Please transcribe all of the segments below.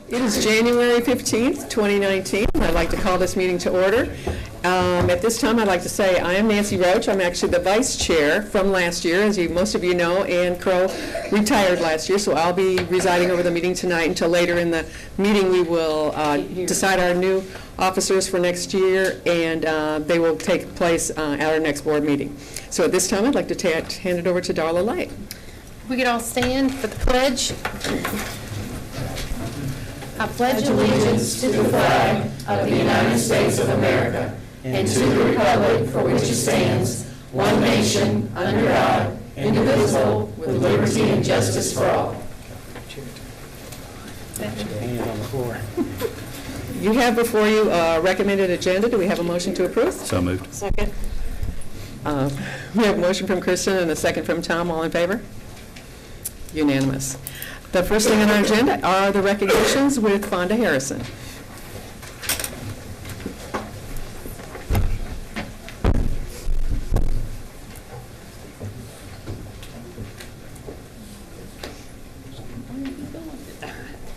It is January 15th, 2019. I'd like to call this meeting to order. At this time, I'd like to say I am Nancy Roche. I'm actually the vice chair from last year. As most of you know, Ann Crow retired last year, so I'll be residing over the meeting tonight until later in the meeting. We will decide our new officers for next year, and they will take place at our next board meeting. So at this time, I'd like to hand it over to Darla Light. We could all stand for the pledge. I pledge allegiance to the flag of the United States of America and to the republic for which it stands, one nation, under God, indivisible, with liberty and justice for all. You have before you a recommended agenda. Do we have a motion to approve? So moved. Second. We have a motion from Kristin and a second from Tom. All in favor? Unanimous. The first thing on our agenda are the recognitions with Fonda Harrison.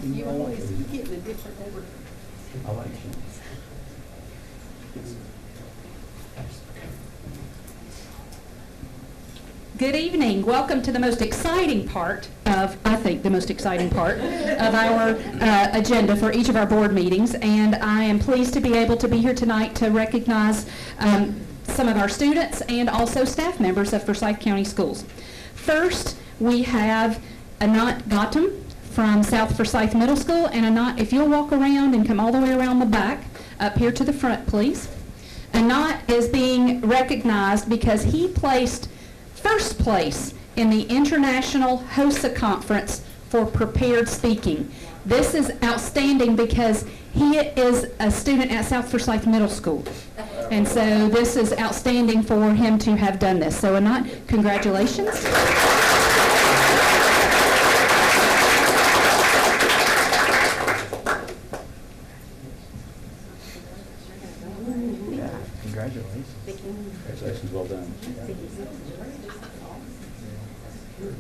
You always get a different order. I like you. Good evening. Welcome to the most exciting part of, I think, the most exciting part of our agenda for each of our board meetings. And I am pleased to be able to be here tonight to recognize some of our students and also staff members of Forsyth County Schools. First, we have Anant Gautam from South Forsyth Middle School. And Anant, if you'll walk around and come all the way around the back, up here to the front, please. Anant is being recognized because he placed first place in the International HOSA Conference for Prepared Speaking. This is outstanding because he is a student at South Forsyth Middle School. And so this is outstanding for him to have done this. So Anant, congratulations. Congratulations. Congratulations, well done.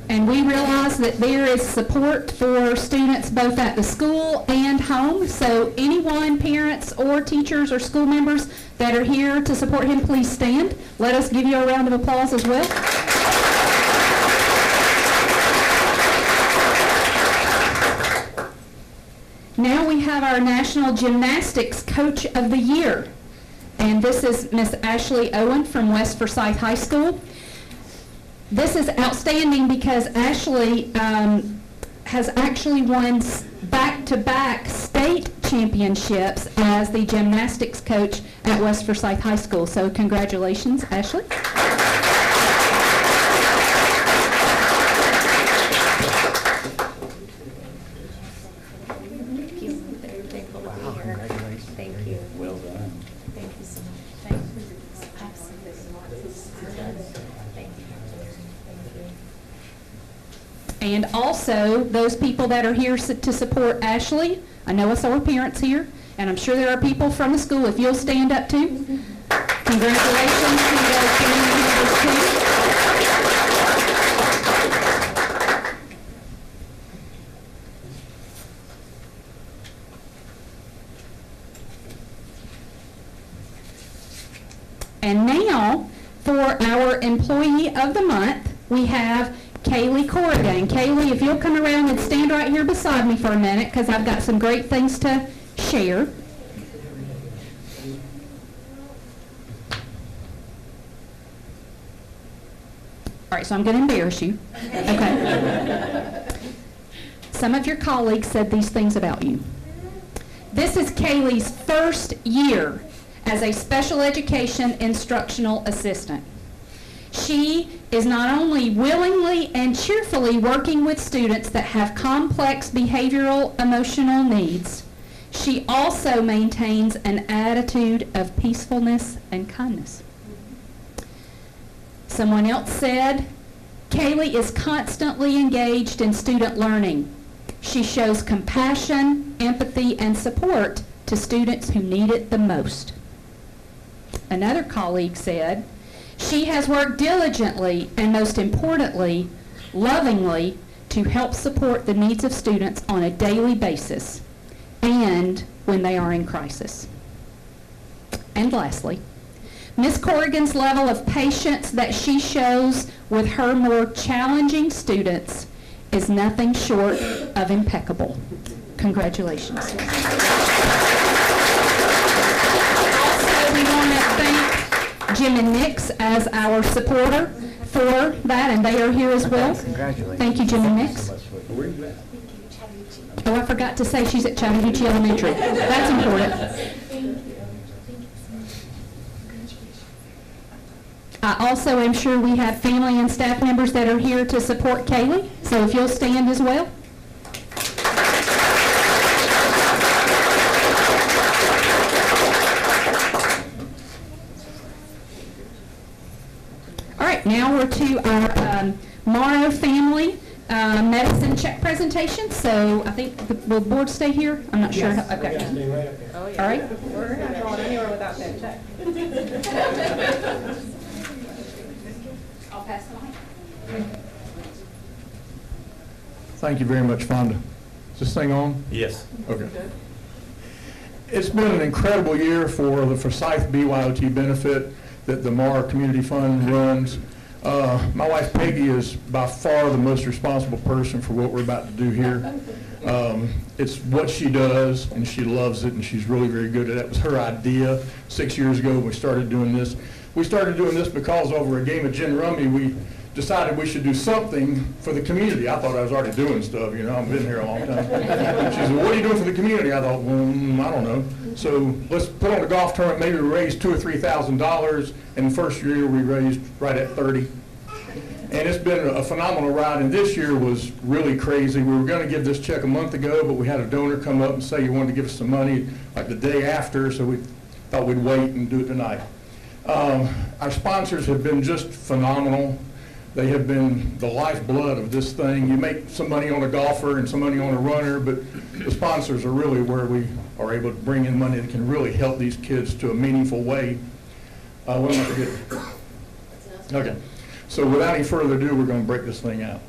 And we realize that there is support for students both at the school and home. So anyone, parents or teachers or school members that are here to support him, please stand. Let us give you a round of applause as well. Now we have our National Gymnastics Coach of the Year. And this is Miss Ashley Owen from West Forsyth High School. This is outstanding because Ashley has actually won back-to-back state championships as the gymnastics coach at West Forsyth High School. So congratulations, Ashley. Wow, congratulations. Thank you. Well done. Thank you so much. Thank you. Absolutely. Thank you. And also, those people that are here to support Ashley, I know it's our parents here, and I'm sure there are people from the school. If you'll stand up too. Congratulations to those community members too. And now, for our Employee of the Month, we have Caile Corrigan. Caile, if you'll come around and stand right here beside me for a minute, because I've got some great things to share. All right, so I'm going to embarrass you. Okay. Some of your colleagues said these things about you. This is Caile's first year as a special education instructional assistant. She is not only willingly and cheerfully working with students that have complex behavioral emotional needs, she also maintains an attitude of peacefulness and kindness. Someone else said, Caile is constantly engaged in student learning. She shows compassion, empathy, and support to students who need it the most. Another colleague said, she has worked diligently and, most importantly, lovingly to help support the needs of students on a daily basis. and when they are in crisis. And lastly, Ms. Corrigan's level of patience that she shows with her more challenging students is nothing short of impeccable. Congratulations. Also, we want to thank Jim and Nix as our supporter for that, and they are here as well. Congratulations. Thank you, Jim and Nix. Where are you at? Oh, I forgot to say she's at Chattahoochee Elementary. That's important. I also am sure we have family and staff members that are here to support Caile, so if you'll stand as well. All right, now we're to our Morrow family medicine check presentation. So I think will the board stay here? I'm not sure. Okay. Stay right up here. Oh, All right. We're not going anywhere without that check. I'll pass the mic. Thank you very much, Fonda. Is this thing on? Yes. Okay. It's been an incredible year for the Forsyth BYOT benefit that the Morrow Community Fund runs. My wife Peggy is by far the most responsible person for what we're about to do here. It's what she does, and she loves it, and she's really very good at it. It was her idea 6 years ago when we started doing this. We started doing this because over a game of gin rummy, we decided we should do something for the community. I thought I was already doing stuff, you know, I've been here a long time. She said, what are you doing for the community? I thought, well, I don't know. So let's put on a golf tournament, maybe we raise $2,000 or $3,000, and the first year we raised right at 30. And it's been a phenomenal ride, and this year was really crazy. We were going to give this check a month ago, but we had a donor come up and say he wanted to give us some money like the day after, so we thought we'd wait and do it tonight. Our sponsors have been just phenomenal. They have been the lifeblood of this thing. You make some money on a golfer and some money on a runner, but the sponsors are really where we are able to bring in money that can really help these kids to a meaningful way. What am I forgetting? Okay. So without any further ado, we're going to break this thing out.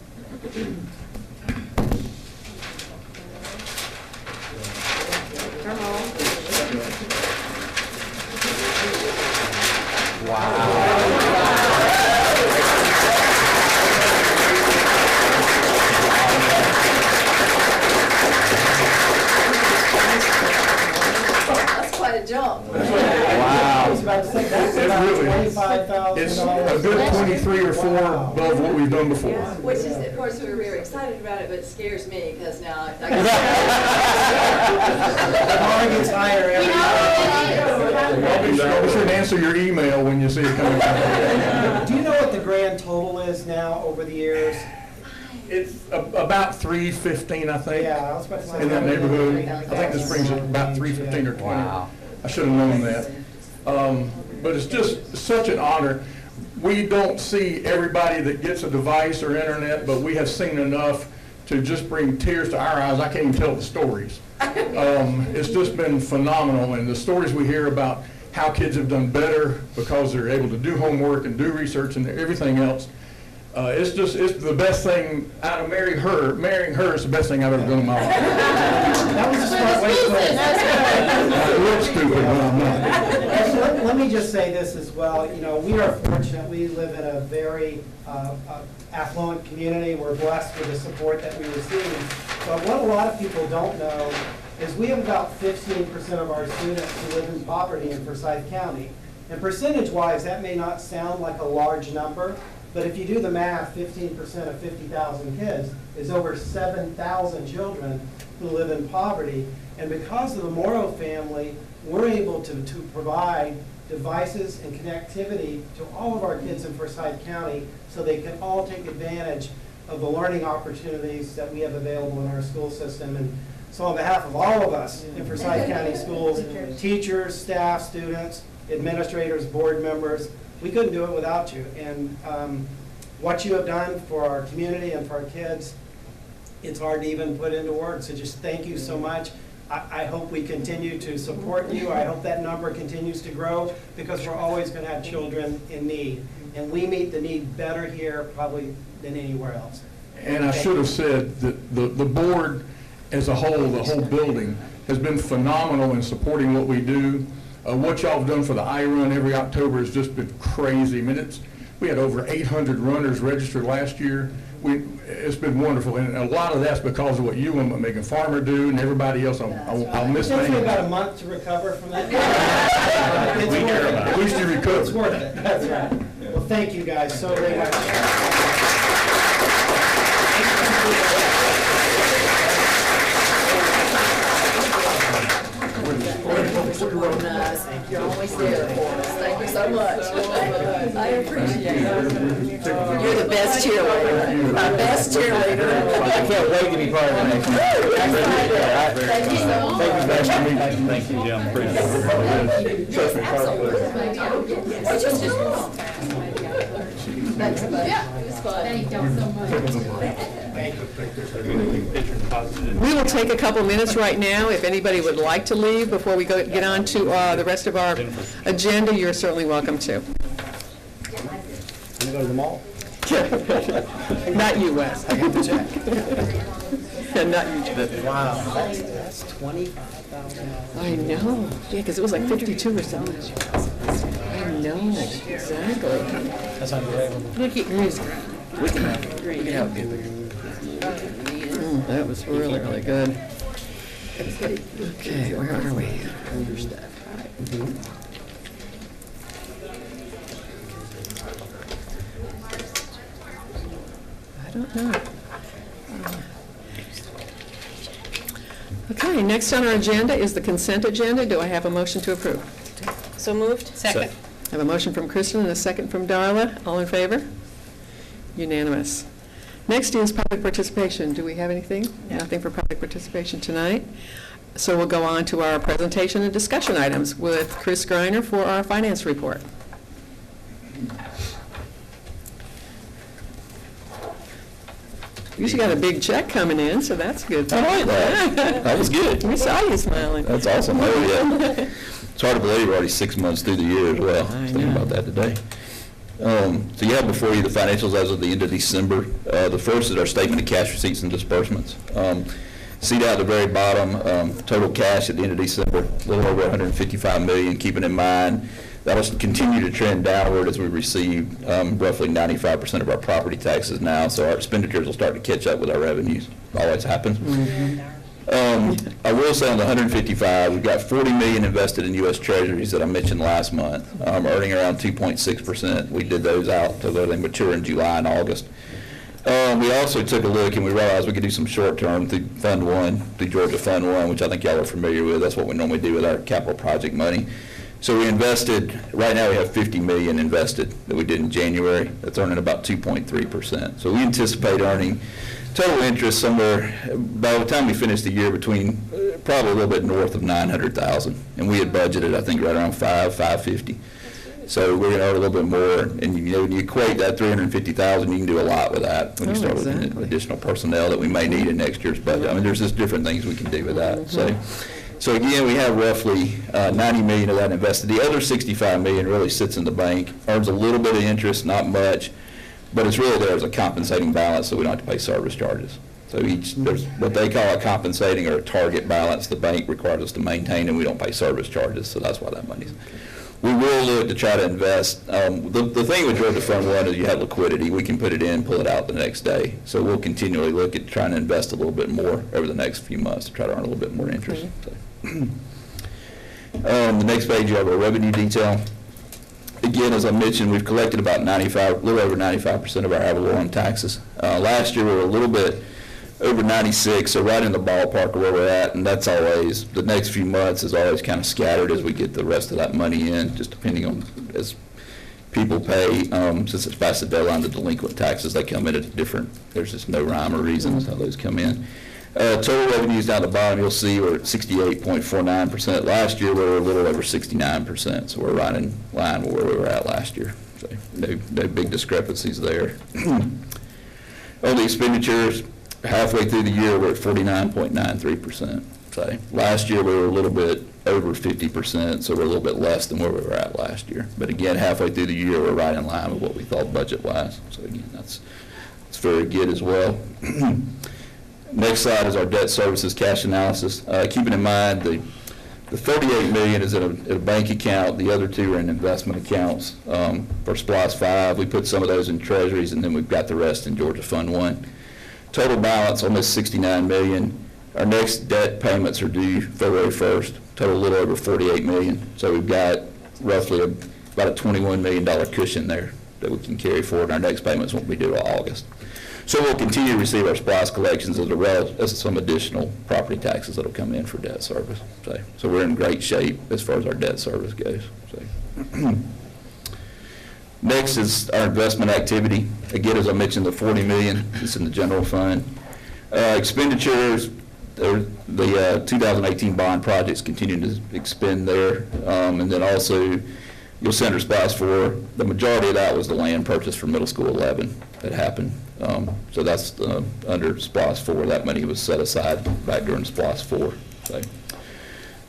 Jump. Wow. I was about to say, that's about really $25,000. It's a good 23 or 4 above what we've done before. Which is, of course, we were very excited about it, but it scares me because now I The bar gets higher every I'll be sure to answer your email when you see it coming. Do you know what the grand total is now over the years? It's about 315, I think. Yeah, I was about to say. In that neighborhood. I think this brings it about 315 or 20. Wow. I should have known that. But it's just such an honor. We don't see everybody that gets a device or internet, but we have seen enough to just bring tears to our eyes. I can't even tell the stories. It's just been phenomenal, and the stories we hear about how kids have done better because they're able to do homework and do research and everything else. It's the best thing out of marrying her is the best thing I've ever done in my life. That was a smart way to put it. It looks stupid, but I'm not. Let me just say this as well. You know, we are fortunate. We live in a very affluent community. We're blessed with the support that we receive. But what a lot of people don't know is we have about 15% of our students who live in poverty in Forsyth County. And percentage-wise, that may not sound like a large number, but if you do the math, 15% of 50,000 kids is over 7,000 children who live in poverty. And because of the Morrow family, we're able to provide devices and connectivity to all of our kids in Forsyth County so they can all take advantage of the learning opportunities that we have available in our school system. And so on behalf of all of us in Forsyth County schools, teachers, staff, students, administrators, board members, we couldn't do it without you. And what you have done for our community and for our kids, it's hard to even put into words. So just thank you so much. I hope we continue to support you. I hope that number continues to grow because we're always going to have children in need. And we meet the need better here probably than anywhere else. And I should have said that the board as a whole, the whole building, has been phenomenal in supporting what we do. What y'all have done for the I-Run every October has just been crazy. I mean, we had over 800 runners registered last year. It's been wonderful, and a lot of that's because of what you and Megan Farmer do, and everybody else. I'll miss It takes me names. about a month to recover from that. It's We care worth about it. it. At least you recovered. It's worth it, that's right. Well, thank you guys so very much. You're always there for us. Thank you so much. I appreciate it. You're the best cheerleader. My best cheerleader. I can't wait to be part of the next one. Thank you so much. Nice to meet you. Thank you, Jim. Appreciate We will take a couple minutes right now. If anybody would like to leave before we get on to the rest of our agenda, you're certainly welcome to. You go to the mall? Not you, Wes. I have to check. And not you, Judith. Wow, that's $25,000. I know. Yeah, because it was like 52 or something. I know, exactly. That's unbelievable. Look at yours. We can help you. That was really, really good. Okay, where are we? I don't know. Okay, next on our agenda is the consent agenda. Do I have a motion to approve? So moved? Second. I have a motion from Kristin and a second from Darla. All in favor? Unanimous. Next is public participation. Do we have anything? Nothing for public participation tonight. So we'll go on to our presentation and discussion items with Chris Greiner for our finance report. You got a big check coming in, so that's good. I like that. That was good. We saw you smiling. That's awesome. Oh, yeah. It's hard to believe we're already 6 months through the year as well. I was thinking about that today. So you have before you the financials as of the end of December. The first is our statement of cash receipts and disbursements. See down at the very bottom, total cash at the end of December, a little over $155 million, keeping in mind that will continue to trend downward as we receive roughly 95% of our property taxes now, so our expenditures will start to catch up with our revenues. Always happens. I will say on the 155, we've got $40 million invested in U.S. Treasuries that I mentioned last month, earning around 2.6%. We did those out so they mature in July and August. We also took a look and we realized we could do some short-term through Fund 1, through Georgia Fund 1, which I think y'all are familiar with. That's what we normally do with our capital project money. So we invested, right now we have $50 million invested that we did in January. That's earning about 2.3%. So we anticipate earning total interest somewhere, by the time we finish the year, between probably a little bit north of $900,000. And we had budgeted, I think, right around $550. So we're going to earn a little bit more. And you know, when you equate that $350,000, you can do a lot with that when you start looking at additional personnel that we may need in next year's budget. I mean, there's just different things we can do with that. So again, we have roughly $90 million of that invested. The other $65 million really sits in the bank, earns a little bit of interest, not much, but it's really there as a compensating balance so we don't have to pay service charges. So there's what they call a compensating or a target balance the bank requires us to maintain, and we don't pay service charges, so that's why that money's. We will look to try to invest. The thing with Georgia Fund 1 is you have liquidity. We can put it in, pull it out the next day. So we'll continually look at trying to invest a little bit more over the next few months to try to earn a little bit more interest. The next page, you have our revenue detail. Again, as I mentioned, we've collected about a little over 95% of our ad valorem taxes. Last year, we were a little bit over 96, so right in the ballpark of where we're at, and that's always, the next few months is always kind of scattered as we get the rest of that money in, just depending on, as people pay, since it's past the deadline, the delinquent taxes, they come in at different, there's just no rhyme or reason how those come in. Total revenues down the bottom, you'll see we're at 68.49%. Last year, we were a little over 69%, so we're right in line with where we were at last year. So no big discrepancies there. On the expenditures, halfway through the year, we're at 49.93%. So last year, we were a little bit over 50%, so we're a little bit less than where we were at last year. But again, halfway through the year, we're right in line with what we thought budget-wise. So again, that's very good as well. Next slide is our debt services cash analysis. Keeping in mind the $38 million is in a bank account. The other two are in investment accounts. For SPLOST 5, we put some of those in treasuries, and then we've got the rest in Georgia Fund 1. Total balance, almost $69 million. Our next debt payments are due February 1st, total a little over $48 million. So we've got roughly about a $21 million cushion there that we can carry forward. Our next payments won't be due till August. So we'll continue to receive our SPLOST collections as well as some additional property taxes that will come in for debt service. So we're in great shape as far as our debt service goes. So. Next is our investment activity. Again, as I mentioned, the $40 million is in the general fund. Expenditures, the 2018 bond projects continue to expend there. And then also, you'll see under SPLOST 4, the majority of that was the land purchase for middle school 11 that happened. So that's under SPLOST 4. That money was set aside back during SPLOST 4.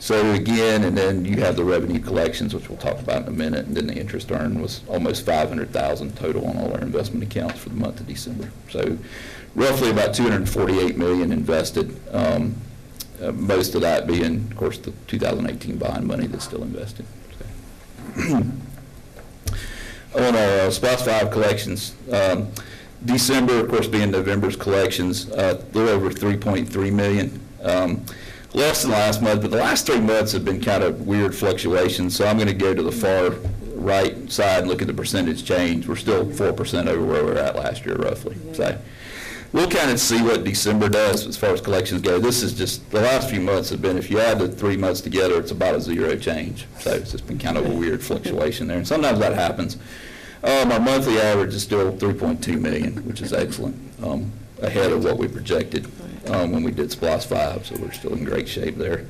So again, and then you have the revenue collections, which we'll talk about in a minute, and then the interest earned was almost $500,000 total on all our investment accounts for the month of December. So roughly about $248 million invested, most of that being, of course, the 2018 bond money that's still invested. On our SPLOST 5 collections, December, of course, being November's collections, they're over $3.3 million. Less than last month, but the last 3 months have been kind of weird fluctuations, so I'm going to go to the far right side and look at the percentage change. We're still 4% over where we were at last year, roughly. So we'll kind of see what December does as far as collections go. This is just, the last few months have been, if you add the 3 months together, it's about a zero change. So it's just been kind of a weird fluctuation there, and sometimes that happens. Our monthly average is still $3.2 million, which is excellent, ahead of what we projected when we did SPLOST 5, so we're still in great shape there.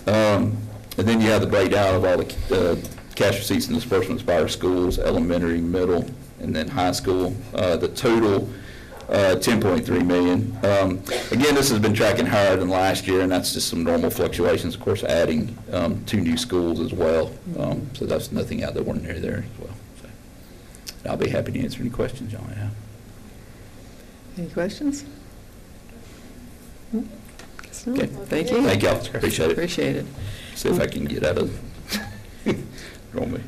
And then you have the breakdown of all the cash receipts and disbursements by our schools, elementary, middle, and then high school. The total, $10.3 million. Again, this has been tracking higher than last year, and that's just some normal fluctuations, of course, adding 2 new schools as well. So that's nothing out of the ordinary there as well. So I'll be happy to answer any questions y'all might have. Any questions? Okay. Thank you. Thank y'all. Appreciate it. Appreciate it. See if I can get out of roll me.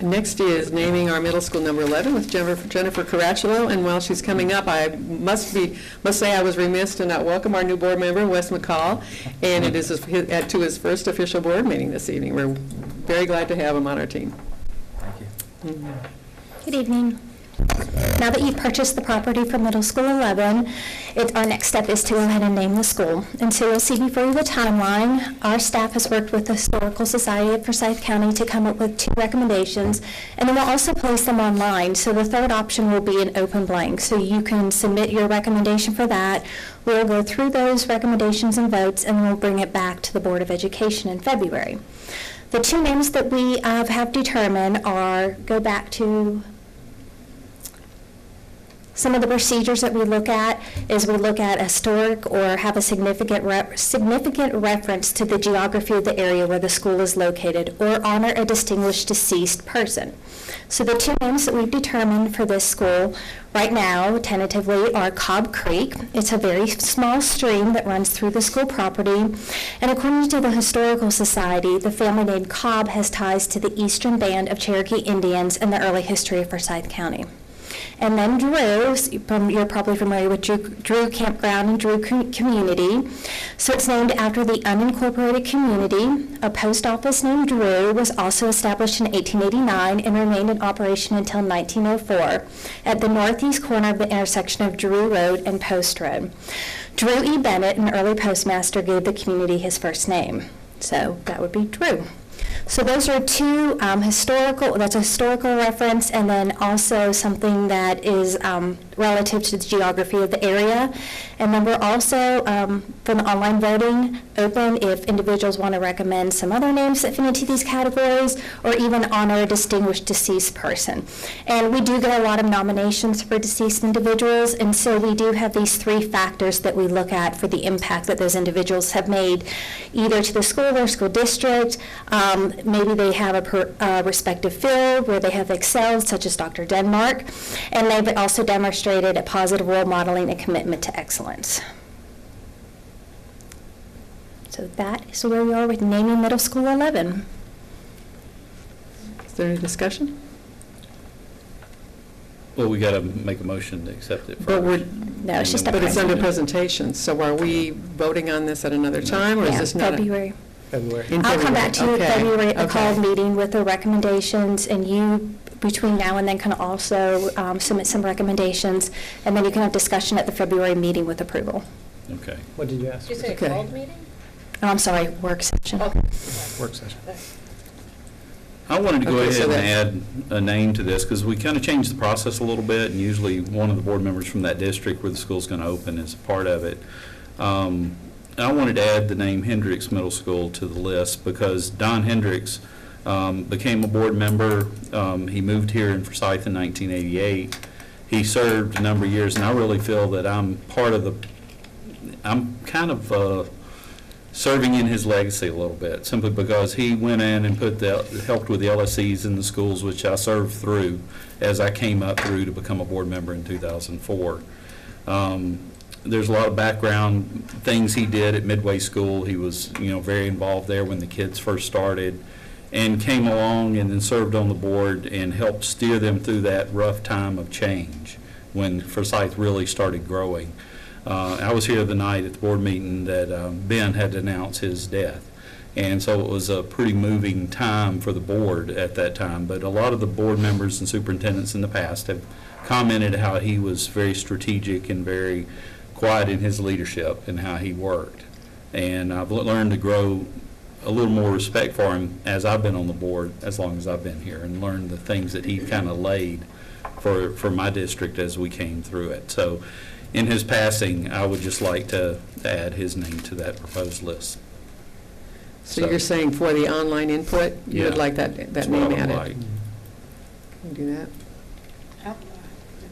Next is naming our middle school number 11 with Jennifer Caracciolo, and while she's coming up, I must say I was remiss to not welcome our new board member, Wes McCall, and it is to his first official board meeting this evening. We're very glad to have him on our team. Thank you. Good evening. Now that you've purchased the property for middle school 11, our next step is to go ahead and name the school. And so you'll see before you the timeline. Our staff has worked with the Historical Society of Forsyth County to come up with 2 recommendations, and then we'll also place them online. So the third option will be an open blank. So you can submit your recommendation for that. We'll go through those recommendations and votes, and then we'll bring it back to the Board of Education in February. The 2 names that we have determined go back to some of the procedures that we look at is we look at historic or have a significant reference to the geography of the area where the school is located, or honor a distinguished deceased person. So the 2 names that we've determined for this school right now, tentatively, are Cobb Creek. It's a very small stream that runs through the school property, and according to the Historical Society, the family name Cobb has ties to the Eastern Band of Cherokee Indians in the early history of Forsyth County. And then Drew, you're probably familiar with Drew Campground and Drew Community. So it's named after the unincorporated community. A post office named Drew was also established in 1889 and remained in operation until 1904 at the northeast corner of the intersection of Drew Road and Post Road. Drew E. Bennett, an early postmaster, gave the community his first name. So that would be Drew. So those are 2 that's a historical reference, and then also something that is relative to the geography of the area. And then we're also, from the online voting, open if individuals want to recommend some other names that fit into these categories, or even honor a distinguished deceased person. And we do get a lot of nominations for deceased individuals, and so we do have these 3 factors that we look at for the impact that those individuals have made, either to the school or school district. Maybe they have a respective field where they have excelled, such as Dr. Denmark, and they've also demonstrated a positive role modeling and commitment to excellence. So that is where we are with naming middle school 11. Is there any discussion? Well, we got to make a motion to accept it But we're, first. No, it's just a but it's under presentation. presentation, so are we voting on this at another time, or is Yeah, this not? February. February. In I'll come back to you in Okay, February at the okay. call meeting with the recommendations, and you, between now and then, can also submit some recommendations, and then you can have discussion at the February meeting with approval. Okay. What did you ask? Did you say Okay. a called meeting? Oh, I'm sorry, work session. Work session. I wanted to go Okay, so ahead and add a name to this because we kind of changed the process a little bit, and usually one of the board members from that district where the school's going to open is a part of it. I wanted to add the name Hendricks Middle School to the list because Don Hendricks became a board member. He moved here in Forsyth in 1988. He served a number of years, and I really feel that I'm kind of serving in his legacy a little bit, simply because he went in and helped with the LSEs in the schools, which I served through as I came up through to become a board member in 2004. There's a lot of background things he did at Midway School. He was, very involved there when the kids first started, and came along and then served on the board and helped steer them through that rough time of change when Forsyth really started growing. I was here the night at the board meeting that Ben had announced his death. And so it was a pretty moving time for the board at that time. But a lot of the board members and superintendents in the past have commented how he was very strategic and very quiet in his leadership and how he worked. And I've learned to grow a little more respect for him as I've been on the board as long as I've been here, and learned the things that he kind of laid for my district as we came through it. So in his passing, I would just like to add his name to that proposed list. So you're saying for the online input, you would Yeah, like that That's what I name would added? like. Can you do that?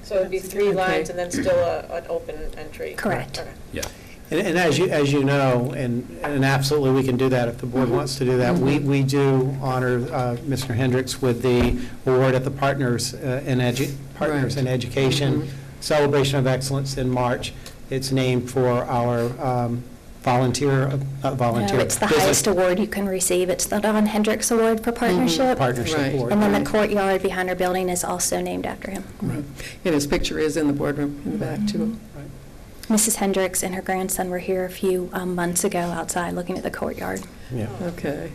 So it'd be 3 lines and then still an open entry? Correct. Okay. Yeah. And as you know, and absolutely we can do that if the board wants to do that, we do honor Mr. Hendricks with the award at the Partners in Education Celebration of Excellence in March. It's named for our volunteer. No, it's the highest award you can receive. It's the Don Hendricks Award for Partnership. Partnership Right. Award. And then the courtyard behind our building is also named after him. Right. And his picture is in the boardroom in the back, too. Mrs. Hendricks and her grandson were here a few months ago outside looking at the courtyard. Yeah. Okay.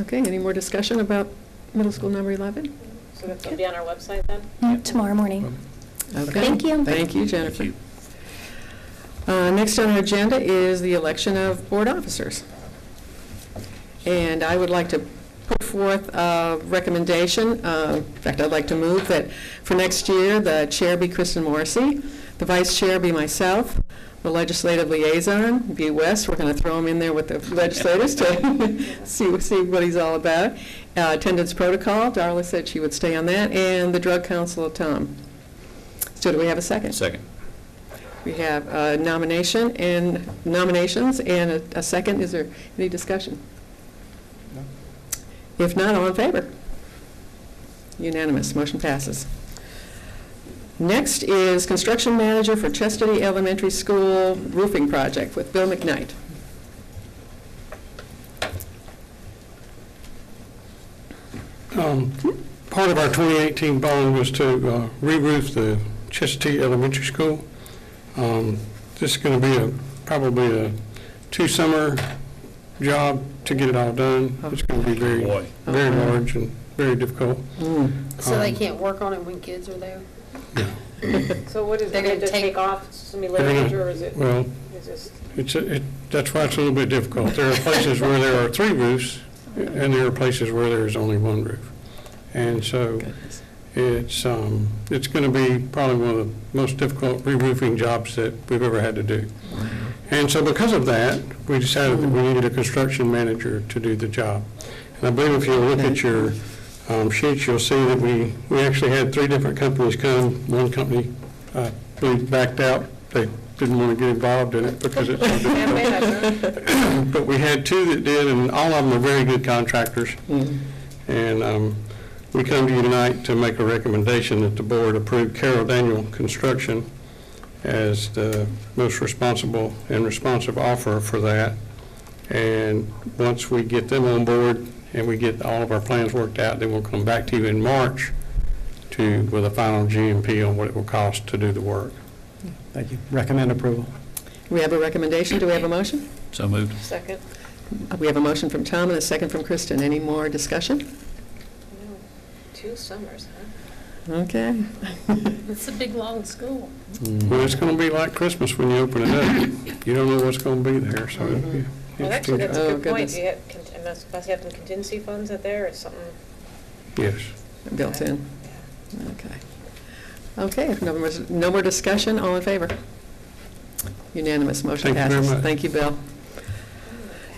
Okay, any more discussion about middle school number 11? So that'll be on our website then? Tomorrow morning. Okay. Thank you. Thank you, Jennifer. Thank Next on our agenda is the election of board officers. And I would like to put forth a recommendation. In fact, I'd like to move that for next year, the chair be Kristin Morrissey, the vice chair be myself, the legislative liaison be Wes. We're going to throw him in there with the legislators to see what he's all about. Attendance protocol, Darla said she would stay on that, and the drug council, Tom. So do we have a second? Second. We have a nominations and a second. Is there any discussion? No. If not, all in favor? Unanimous, motion passes. Next is construction manager for Chastity Elementary School roofing project with Bill McKnight. Part of our 2018 bond was to re-roof the Chastity Elementary School. This is going to be probably a 2-summer job to get it all done. It's going to be very large and very difficult. So they can't work on it when kids are there? Yeah. So what is, they're going to take off some They're gonna- later, or is it? Well, Is this? that's why it's a little bit difficult. There are places where there are 3 roofs, and there are places where there is only 1 roof. And so it's going to be probably one of the most difficult re-roofing jobs that we've ever had to do. And so because of that, we decided that we needed a construction manager to do the job. And I believe if you look at your sheets, you'll see that we actually had 3 different companies come. One company really backed out. They didn't want to get involved in it because it's so difficult. But we had 2 that did, and all of them are very good contractors. And we come to you tonight to make a recommendation that the board approve Carroll Daniel Construction as the most responsible and responsive offer for that. And once we get them on board and we get all of our plans worked out, then we'll come back to you in March with a final GMP on what it will cost to do the work. Thank you. Recommend approval. We have a recommendation. Do we have a motion? So moved. Second. We have a motion from Tom and a second from Kristin. Any more discussion? No, 2 summers, huh? Okay. It's a big, long school. Well, it's going to be like Christmas when you open it up. You don't know what's going to be there, so it'll be Well, actually, that's a Oh, good point. goodness. Do you have contingency funds out there or something? yes. Built in. Okay. Okay, if no more discussion, all in favor? Unanimous, motion Thank you very passes. much. Thank you, Bill.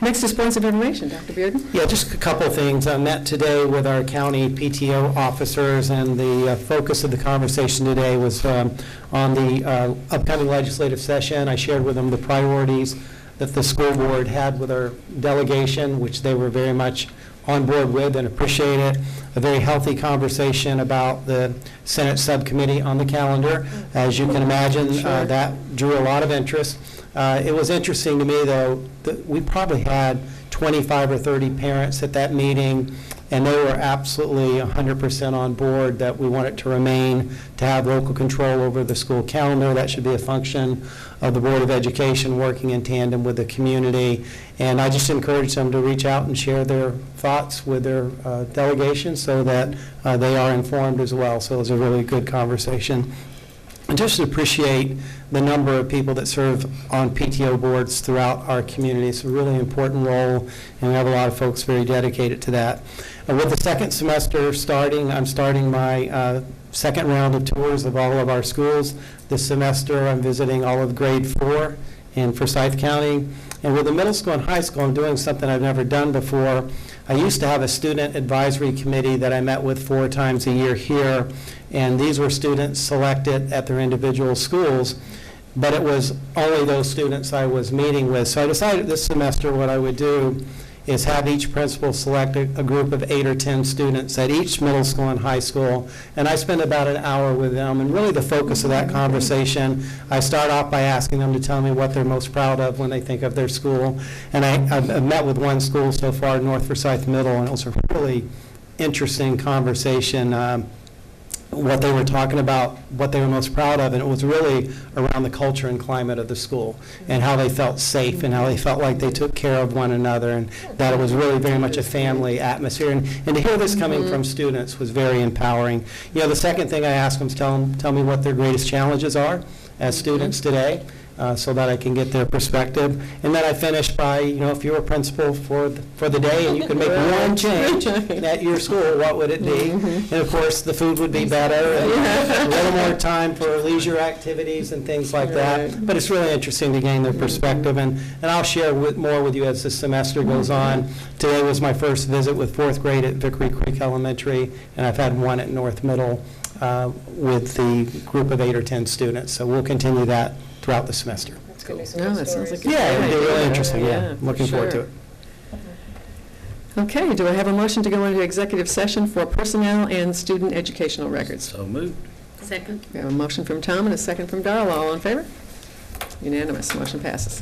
Next is points of information, Dr. Bearden. Yeah, just a couple of things. I met today with our county PTO officers, and the focus of the conversation today was on the upcoming legislative session. I shared with them the priorities that the school board had with our delegation, which they were very much on board with and appreciate it. A very healthy conversation about the Senate subcommittee on the calendar. As you can imagine, Sure. that drew a lot of interest. It was interesting to me, though, that we probably had 25 or 30 parents at that meeting, and they were absolutely 100% on board that we want it to remain, to have local control over the school calendar. That should be a function of the Board of Education working in tandem with the community. And I just encourage them to reach out and share their thoughts with their delegation so that they are informed as well. So it was a really good conversation. I just appreciate the number of people that serve on PTO boards throughout our community. It's a really important role, and we have a lot of folks very dedicated to that. With the second semester starting, I'm starting my second round of tours of all of our schools. This semester, I'm visiting all of grade 4 in Forsyth County. And with the middle school and high school, I'm doing something I've never done before. I used to have a student advisory committee that I met with 4 times a year here, and these were students selected at their individual schools, but it was only those students I was meeting with. So I decided this semester what I would do is have each principal select a group of 8 or 10 students at each middle school and high school, and I spend about an hour with them. And really the focus of that conversation, I start off by asking them to tell me what they're most proud of when they think of their school. And I've met with one school so far, North Forsyth Middle, and it was a really interesting conversation. What they were talking about, what they were most proud of, and it was really around the culture and climate of the school and how they felt safe and how they felt like they took care of one another, and that it was really very much a family atmosphere. And to hear this coming from students was very empowering. You know, the second thing I asked them is tell me what their greatest challenges are as students today, so that I can get their perspective. And then I finished by, you know, if you were principal for the day and you could make one change at your school, what would it be? And of course, the food would be better and a little more time for leisure activities and things like that. But it's really interesting to gain their perspective, and I'll share more with you as the semester goes on. Today was my first visit with 4th grade at Vickery Creek Elementary, and I've had one at North Middle with the group of 8 or 10 students. So we'll continue that throughout the semester. That's going to be some No, good that sounds stories. like Yeah, it'll be really interesting, Yeah, yeah. Looking forward to sure. it. Okay, do I have a motion to go into executive session for personnel and student educational records? So moved. Second. We have a motion from Tom and a second from Darla. All in favor? Unanimous, motion passes.